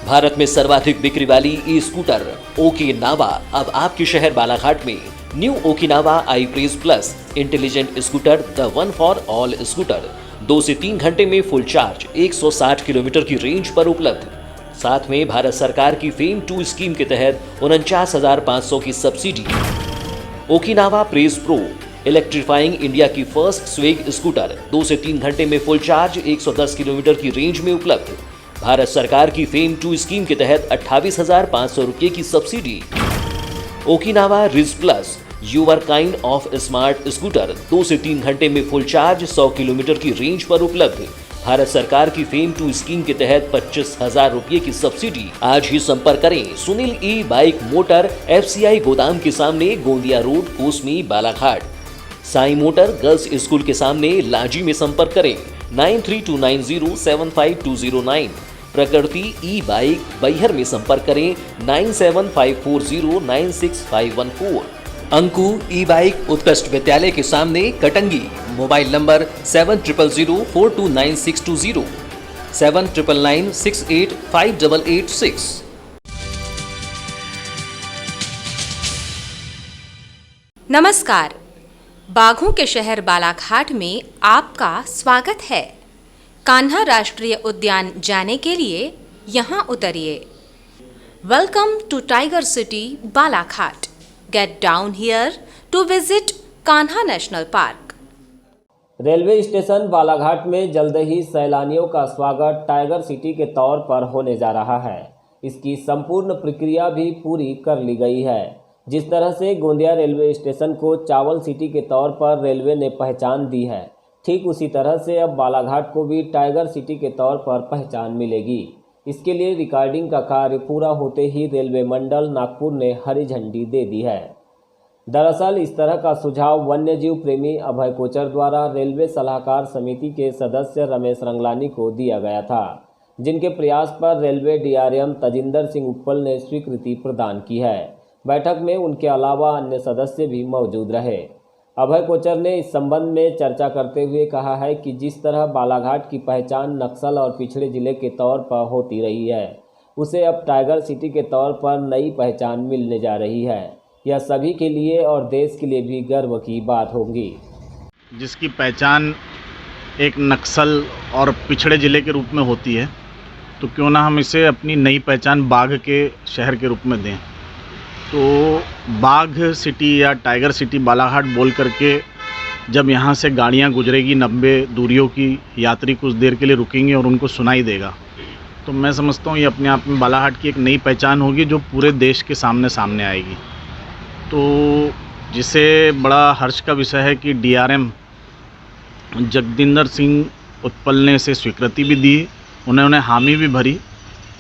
भारत में सर्वाधिक बिक्री वाली ई स्कूटर ओकिनावा अब आपके शहर बालाघाट में। New Okinawa I praise plus intelligent scooter, the one for all scooter 2 से 3 घंटे में फुल चार्ज 160 किलोमीटर की रेंज पर उपलब्ध। साथ में भारत सरकार की फेम 2 स्कीम के तहत 49,500 की subsidy. Okinawa praise pro electrifying India की फर्स्ट स्वेग स्कूटर 2 से 3 घंटे में फुल चार्ज 110 किलोमीटर की रेंज में उपलब्ध। भारत सरकार की फेम 2 स्कीम के तहत 28,500 रुपये की subsidy. Okinawa ridge plus your kind of smart scooter 2 से 3 घंटे में फुल चार्ज 100 किलोमीटर की रेंज पर उपलब्ध। भारत सरकार की फेम 2 स्कीम के तहत 25,000 रुपये की सब्सिडी। आज ही संपर्क करें सुनील ई बाइक मोटर FCI गोदाम के सामने, Gondia road, Kosmi, Balaghat. Sai motor girls school के सामने, लांजी में संपर्क करें 9329075209। प्रकृति ई बाइक बैहर में संपर्क करें 9754096514। अंकु ई बाइक उत्कृष्ट विद्यालय के सामने, कटंगी। Mobile number 7000429620 7999685886। नमस्कार, बाघों के शहर बालाघाट में आपका स्वागत है। कान्हा राष्ट्रीय उद्यान जाने के लिए यहाँ उतरिए। Welcome to tiger city Balaghat. Get down here to visit Kanha national park. Railway station Balaghat में जल्द ही सैलानियों का स्वागत टाइगर सिटी के तौर पर होने जा रहा है। इसकी संपूर्ण प्रक्रिया भी पूरी कर ली गई है। जिस तरह से गोंदिया रेलवे स्टेशन को चावल सिटी के तौर पर रेलवे ने पहचान दी है, ठीक उसी तरह से अब बालाघाट को भी टाइगर सिटी के तौर पर पहचान मिलेगी। इसके लिए रिकॉर्डिंग का कार्य पूरा होते ही रेलवे मंडल नागपुर ने हरी झंडी दे दी है। दरअसल इस तरह का सुझाव वन्यजीव प्रेमी अभय कोचर द्वारा रेलवे सलाहकार समिति के सदस्य रमेश रंगलानी को दिया गया था, जिनके प्रयास पर रेलवे DRM तजिंदर सिंह उप्पल ने स्वीकृति प्रदान की है। बैठक में उनके अलावा अन्य सदस्य भी मौजूद रहे। अभय कोचर ने इस संबंध में चर्चा करते हुए कहा है कि जिस तरह बालाघाट की पहचान नक्सल और पिछड़े जिले के तौर पर होती रही है, उसे अब टाइगर सिटी के तौर पर नई पहचान मिलने जा रही है। यह सभी के लिए और देश के लिए भी गर्व की बात होगी। जिसकी पहचान एक नक्सल और पिछड़े जिले के रूप में होती है, तो क्यों ना हम इसे अपनी नई पहचान बाघ के शहर के रूप में दें। तो बाघ सिटी या टाइगर सिटी बालाघाट बोल करके जब यहाँ से गाड़ियाँ गुजरेगी, 90 दूरियों की यात्री कुछ देर के लिए रुकेंगे और उनको सुनाई देगा, तो मैं समझता हूँ ये अपने आप में बालाघाट की एक नई पहचान होगी जो पूरे देश के सामने आएगी। तो जिसे बड़ा हर्ष का विषय है कि DRM जगदिंदर सिंह उत्पल ने इसे स्वीकृति भी दी, उन्होंने हामी भी भरी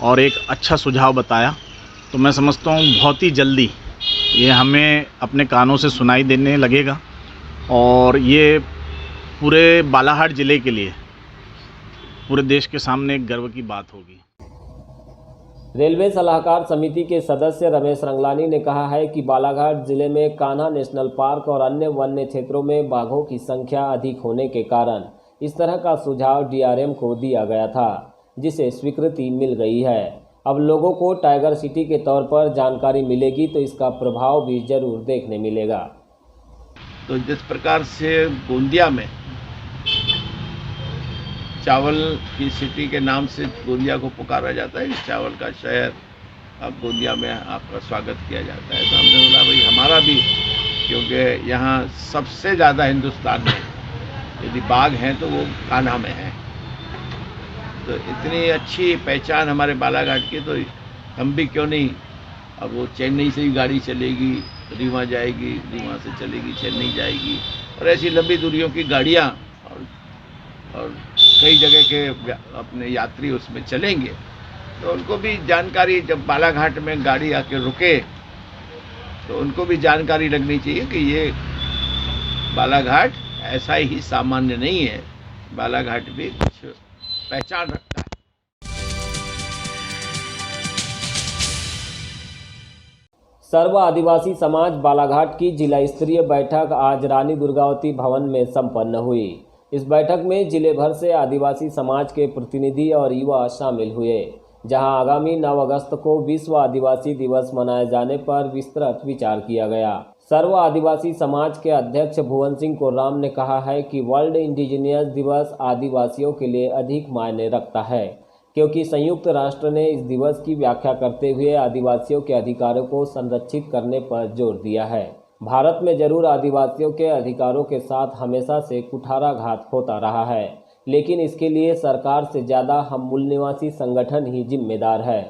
और एक अच्छा सुझाव बताया। तो मैं समझता हूँ बहुत ही जल्दी ये हमें अपने कानों से सुनाई देने लगेगा और ये पूरे बालाघाट ज़िले के लिए, पूरे देश के सामने एक गर्व की बात होगी। रेलवे सलाहकार समिति के सदस्य रमेश रंगलानी ने कहा है कि बालाघाट जिले में कान्हा नेशनल पार्क और अन्य वन्य क्षेत्रों में बाघों की संख्या अधिक होने के कारण इस तरह का सुझाव DRM को दिया गया था, जिसे स्वीकृति मिल गई है। अब लोगों को टाइगर सिटी के तौर पर जानकारी मिलेगी तो इसका प्रभाव भी जरूर देखने मिलेगा। तो जिस प्रकार से गोंदिया में चावल की सिटी के नाम से गोंदिया को पुकारा जाता है, चावल का शहर, अब गोंदिया में आपका स्वागत किया जाता है, तो हमने बोला भाई हमारा भी, क्योंकि यहाँ सबसे ज़्यादा हिंदुस्तान में यदि बाघ हैं तो वो कान्हा में है। तो इतनी अच्छी पहचान हमारे बालाघाट की, तो हम भी क्यों नहीं, अब वो चेन्नई से ही गाड़ी चलेगी, रीवा जाएगी, रीवा से चलेगी चेन्नई जाएगी, और ऐसी लंबी दूरियों की गाड़ियाँ और कई जगह के अपने यात्री उसमें चलेंगे, तो उनको भी जानकारी, जब बालाघाट में गाड़ी आके रुके तो उनको भी जानकारी लगनी चाहिए कि ये बालाघाट ऐसा ही सामान्य नहीं है, बालाघाट भी कुछ पहचान रखता है। सर्व आदिवासी समाज बालाघाट की जिला स्तरीय बैठक आज रानी दुर्गावती भवन में संपन्न हुई। इस बैठक में जिले भर से आदिवासी समाज के प्रतिनिधि और युवा शामिल हुए, जहां आगामी 9 अगस्त को विश्व आदिवासी दिवस मनाए जाने पर विस्तृत विचार किया गया। सर्व आदिवासी समाज के अध्यक्ष भुवन सिंह कोर्राम ने कहा है कि वर्ल्ड इंडिजिनियस दिवस आदिवासियों के लिए अधिक मायने रखता है, क्योंकि संयुक्त राष्ट्र ने इस दिवस की व्याख्या करते हुए आदिवासियों के अधिकारों को संरक्षित करने पर जोर दिया है। भारत में जरूर आदिवासियों के अधिकारों के साथ हमेशा से कुठाराघात होता रहा है, लेकिन इसके लिए सरकार से ज़्यादा हम मूल निवासी संगठन ही जिम्मेदार है,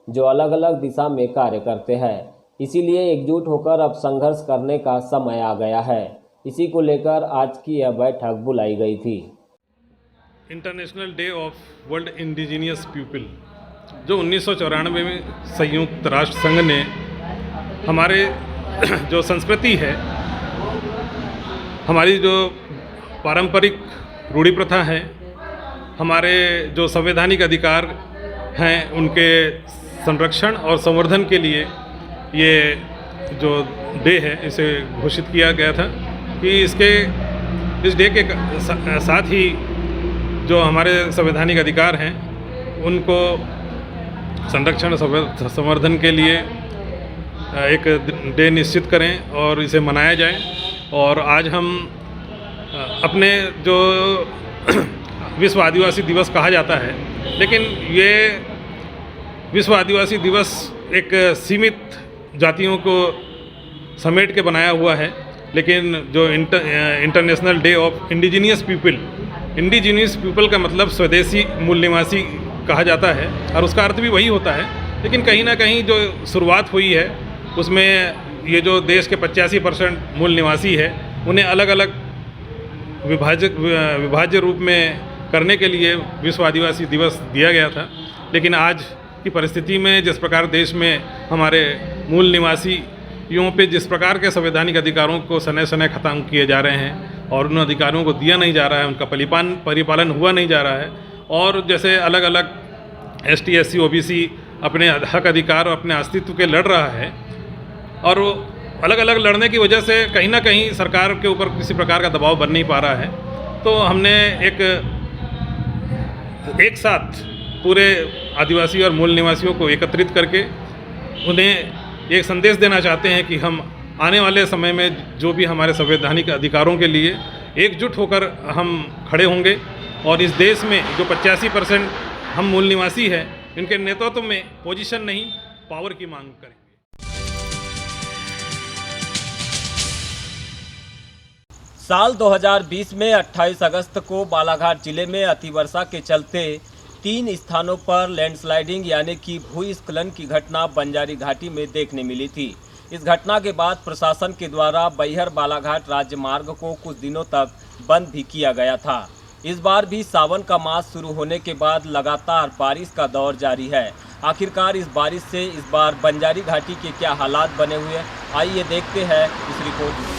जो अलग अलग दिशा में कार्य करते हैं। इसीलिए एकजुट होकर अब संघर्ष करने का समय आ गया है। इसी को लेकर आज की यह बैठक बुलाई गई थी। International day of world indigenous people जो 1994 में संयुक्त राष्ट्र संघ ने हमारे जो संस्कृति है, हमारी जो पारंपरिक रूढ़ी प्रथा है, हमारे जो संवैधानिक अधिकार हैं, उनके संरक्षण और संवर्धन के लिए ये जो डे है इसे घोषित किया गया था कि इस डे के साथ ही जो हमारे संवैधानिक अधिकार हैं उनको संरक्षण संवर्धन के लिए एक डे निश्चित करें और इसे मनाया जाए। और आज हम अपने जो विश्व आदिवासी दिवस कहा जाता है, लेकिन ये विश्व आदिवासी दिवस एक सीमित जातियों को समेट के बनाया हुआ है, लेकिन जो international day of indigenous people का मतलब स्वदेशी मूल निवासी कहा जाता है और उसका अर्थ भी वही होता है। लेकिन कहीं ना कहीं जो शुरुआत हुई है उसमें ये जो देश के 85% मूल निवासी है उन्हें अलग अलग विभाज्य रूप में करने के लिए विश्व आदिवासी दिवस दिया गया था। लेकिन आज की परिस्थिति में जिस प्रकार देश में हमारे मूल निवासियों पे जिस प्रकार के संवैधानिक अधिकारों को सने सने ख़त्म किए जा रहे हैं और उन अधिकारों को दिया नहीं जा रहा है, उनका परिपालन हुआ नहीं जा रहा है, और जैसे अलग अलग ST SC OBC अपने हक अधिकार और अपने अस्तित्व के लड़ रहा है, और वो अलग अलग लड़ने की वजह से कहीं ना कहीं सरकार के ऊपर किसी प्रकार का दबाव बन नहीं पा रहा है। तो हमने एक साथ पूरे आदिवासी और मूल निवासियों को एकत्रित करके उन्हें एक संदेश देना चाहते हैं कि हम आने वाले समय में जो भी हमारे संवैधानिक अधिकारों के लिए एकजुट होकर हम खड़े होंगे और इस देश में जो 85% हम मूल निवासी हैं, इनके नेतृत्व में पोजीशन नहीं पावर की मांग करेंगे। साल 2020 में 28 अगस्त को बालाघाट जिले में अतिवर्षा के चलते 3 स्थानों पर लैंडस्लाइडिंग यानी कि भूस्खलन की घटना बंजारी घाटी में देखने मिली थी। इस घटना के बाद प्रशासन के द्वारा बैहर बालाघाट राज्य मार्ग को कुछ दिनों तक बंद भी किया गया था। इस बार भी सावन का मास शुरू होने के बाद लगातार बारिश का दौर जारी है। आखिरकार इस बारिश से इस बार बंजारी घाटी के क्या हालात बने हुए, आइए देखते हैं इस रिपोर्ट में।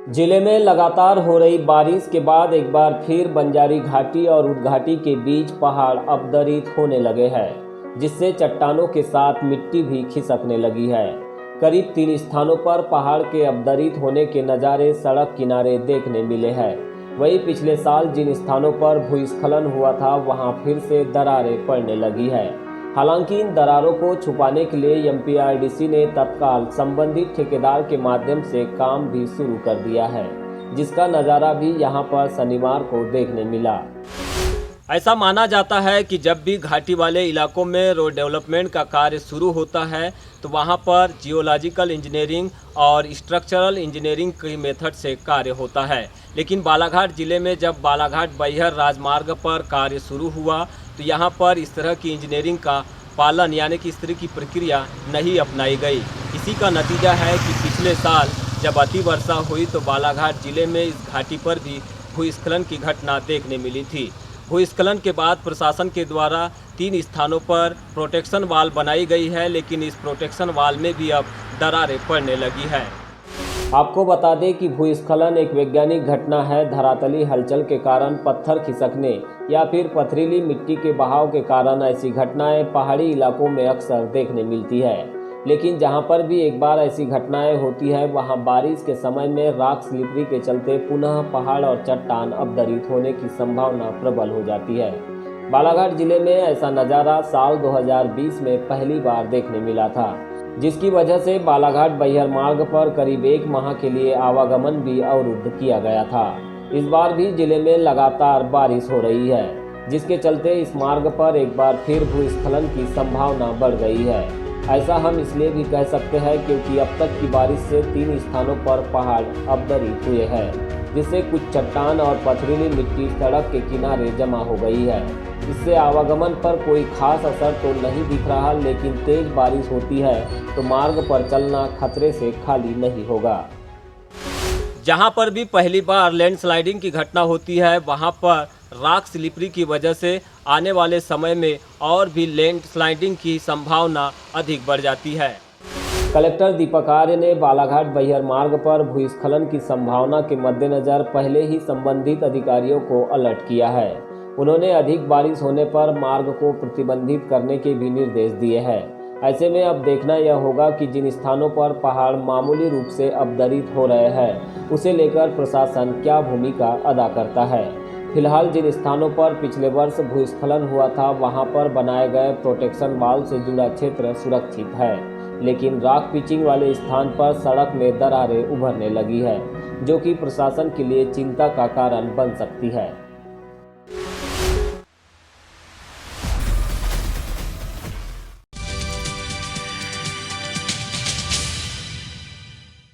जिले में लगातार हो रही बारिश के बाद एक बार फिर बंजारी घाटी और ऊट घाटी के बीच पहाड़ अवदरित होने लगे हैं, जिससे चट्टानों के साथ मिट्टी भी खिसकने लगी है। करीब 3 स्थानों पर पहाड़ के अवदरित होने के नज़ारे सड़क किनारे देखने मिले हैं। वहीं पिछले साल जिन स्थानों पर भूस्खलन हुआ था वहां फिर से दरारें पड़ने लगी है। हालांकि इन दरारों को छुपाने के लिए MPRDC ने तत्काल संबंधित ठेकेदार के माध्यम से काम भी शुरू कर दिया है, जिसका नज़ारा भी यहां पर शनिवार को देखने मिला। ऐसा माना जाता है कि जब भी घाटी वाले इलाकों में रोड डेवलपमेंट का कार्य शुरू होता है तो वहां पर जियोलॉजिकल इंजीनियरिंग और स्ट्रक्चरल इंजीनियरिंग की मेथड से कार्य होता है। लेकिन बालाघाट जिले में जब बालाघाट बैहर राजमार्ग पर कार्य शुरू हुआ तो यहाँ पर इस तरह की इंजीनियरिंग का पालन यानी कि इस तरह की प्रक्रिया नहीं अपनाई गई। इसी का नतीजा है कि पिछले साल जब अतिवर्षा हुई तो बालाघाट जिले में इस घाटी पर भी भूस्खलन की घटना देखने मिली थी। भूस्खलन के बाद प्रशासन के द्वारा 3 स्थानों पर प्रोटेक्शन वाल बनाई गई है, लेकिन इस प्रोटेक्शन वाल में भी अब दरारें पड़ने लगी है। आपको बता दें कि भूस्खलन एक वैज्ञानिक घटना है। धरातली हलचल के कारण पत्थर खिसकने या फिर पथरीली मिट्टी के बहाव के कारण ऐसी घटनाएं पहाड़ी इलाकों में अक्सर देखने मिलती है। लेकिन जहां पर भी एक बार ऐसी घटनाएं होती है वहां बारिश के समय में राख स्लिपरी के चलते पुनः पहाड़ और चट्टान अवदरित होने की संभावना प्रबल हो जाती है। बालाघाट जिले में ऐसा नज़ारा साल 2020 में पहली बार देखने मिला था, जिसकी वजह से बालाघाट बैहर मार्ग पर करीब 1 माह के लिए आवागमन भी अवरुद्ध किया गया था। इस बार भी जिले में लगातार बारिश हो रही है, जिसके चलते इस मार्ग पर एक बार फिर भूस्खलन की संभावना बढ़ गई है। ऐसा हम इसलिए भी कह सकते हैं क्योंकि अब तक की बारिश से 3 स्थानों पर पहाड़ अवदरित हुए हैं, जिससे कुछ चट्टान और पथरीली मिट्टी सड़क के किनारे जमा हो गई है। इससे आवागमन पर कोई खास असर तो नहीं दिख रहा, लेकिन तेज बारिश होती है तो मार्ग पर चलना खतरे से खाली नहीं होगा। जहां पर भी पहली बार लैंडस्लाइडिंग की घटना होती है वहां पर राख स्लिपरी की वजह से आने वाले समय में और भी लैंडस्लाइडिंग की संभावना अधिक बढ़ जाती है। कलेक्टर दीपक आर्य ने बालाघाट बैहर मार्ग पर भूस्खलन की संभावना के मद्देनजर पहले ही संबंधित अधिकारियों को अलर्ट किया है। उन्होंने अधिक बारिश होने पर मार्ग को प्रतिबंधित करने के भी निर्देश दिए हैं। ऐसे में अब देखना यह होगा कि जिन स्थानों पर पहाड़ मामूली रूप से अवदरित हो रहे हैं उसे लेकर प्रशासन क्या भूमिका अदा करता है। फिलहाल जिन स्थानों पर पिछले वर्ष भूस्खलन हुआ था वहां पर बनाए गए प्रोटेक्शन वाल से जुड़ा क्षेत्र सुरक्षित है, लेकिन राख पिचिंग वाले स्थान पर सड़क में दरारें उभरने लगी है, जो कि प्रशासन के लिए चिंता का कारण बन सकती है।